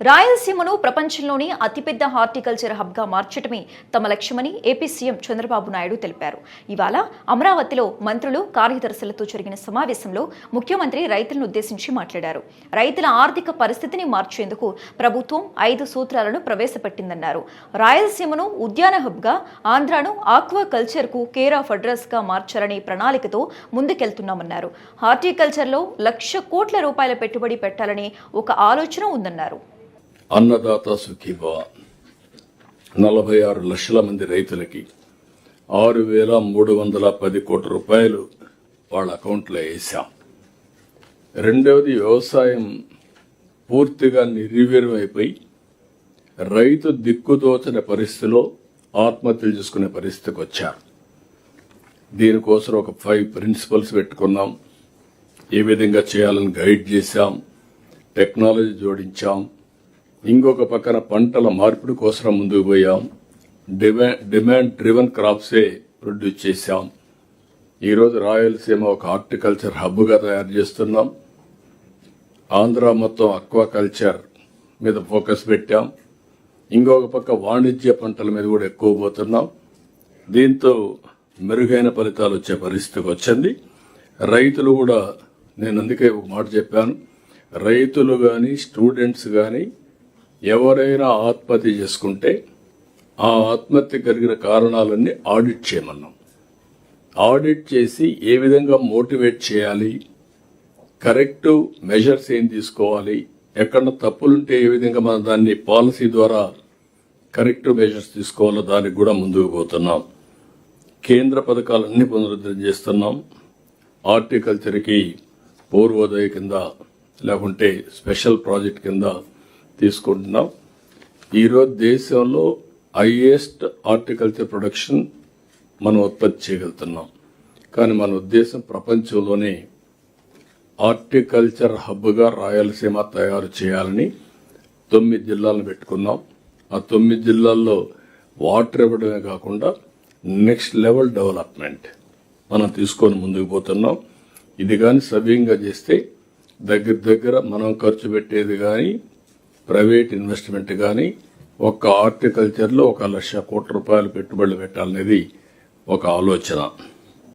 రాయలసీమను ప్రపంచంలోని అతిపెద్ద హార్టికల్చర్ హబ్గా మార్చడమే తమ లక్ష్యమని ఏపీ సీఎం చంద్రబాబు నాయుడు తెలిపారు. ఇవాళ అమరావతిలో మంత్రులు, కార్యదర్శులతో జరిగిన సమావేశంలో ముఖ్యమంత్రి రైతులను ఉద్దేశించి మాట్లాడారు. రైతుల ఆర్థిక పరిస్థితిని మార్చేందుకు ప్రభుత్వం 5 సూత్రాలను ప్రవేశపెట్టిందన్నారు. రాయలసీమను ఉద్యాన హబ్గా, ఆంధ్రాను ఆక్వా కల్చర్కు కేర్ ఆఫ్ అడ్రస్గా మార్చాలనే ప్రణాళికతో ముందుకెళ్తున్నామన్నారు. హార్టికల్చర్లో 1,00,000 కోట్ల రూపాయల పెట్టుబడి పెట్టాలనే ఒక ఆలోచన ఉందన్నారు. అన్నదాత సుఖీభవ 46 లక్షల మంది రైతులకి 6,310 కోట్ల రూపాయలు వాళ్ళ అకౌంట్లో వేశాం. రెండవది, వ్యవసాయం పూర్తిగా నిర్వీర్యమైపోయి రైతు దిక్కుదోచని పరిస్థితిలో ఆత్మహత్యలు చేసుకునే పరిస్థితికి వచ్చారు. దీనికోసం ఒక 5 ప్రిన్సిపల్స్ పెట్టుకున్నాం. ఏ విధంగా చేయాలని గైడ్ చేశాం, టెక్నాలజీ జోడించాం. ఇంకొక పక్కన పంటల మార్పిడి కోసం ముందుకు పోయాం. డిమాండ్ డ్రివెన్ క్రాప్సే ప్రొడ్యూస్ చేశాం. ఈరోజు రాయలసీమ ఒక హార్టికల్చర్ హబ్గా తయారు చేస్తున్నాం. ఆంధ్ర మొత్తం అక్వాకల్చర్ మీద ఫోకస్ పెట్టాం. ఇంకొక పక్క వాణిజ్య పంటల మీద కూడా ఎక్కువ పోతున్నాం. దీంతో మెరుగైన ఫలితాలు వచ్చే పరిస్థితికి వచ్చింది. రైతులు కూడా, నేను అందుకే ఒక మాట చెప్పాను, రైతులు కానీ స్టూడెంట్స్ కానీ ఎవరైనా ఆత్మహత్య చేసుకుంటే ఆ ఆత్మహత్య కలిగిన కారణాలన్నీ ఆడిట్ చేయమన్నాం. ఆడిట్ చేసి ఏ విధంగా మోటివేట్ చేయాలి, కరెక్టివ్ మెజర్స్ ఏం తీసుకోవాలి, ఎక్కడ తప్పులుంటే ఏ విధంగా మనం దాన్ని పాలసీ ద్వారా కరెక్టివ్ మెజర్స్ తీసుకోవాలో దానికి కూడా ముందుకు పోతున్నాం. కేంద్ర పథకాలన్నీ పునరుద్ధరణ చేస్తున్నాం. హార్టికల్చర్కి పూర్వోదయ కింద లేకుంటే స్పెషల్ ప్రాజెక్ట్ కింద తీసుకుంటున్నాం. ఈరోజు దేశంలో హైయెస్ట్ హార్టికల్చర్ ప్రొడక్షన్ మనం ఉత్పత్తి చేయగలుగుతున్నాం. కానీ మన ఉద్దేశం ప్రపంచంలోనే హార్టికల్చర్ హబ్గా రాయలసీమ తయారు చేయాలని 9 జిల్లాలను పెట్టుకున్నాం. ఆ 9 జిల్లాల్లో వాటర్ ఇవ్వడమే కాకుండా నెక్స్ట్ లెవెల్ డెవలప్మెంట్ మనం తీసుకొని ముందుకు పోతున్నాం. ఇది కానీ సవ్యంగా చేస్తే దగ్గర మనం ఖర్చు పెట్టేది కానీ ప్రైవేట్ ఇన్వెస్ట్మెంట్ కానీ ఒక్క హార్టికల్చర్లో 1,00,000 కోట్ల రూపాయలు పెట్టుబడులు పెట్టాలనేది ఒక ఆలోచన.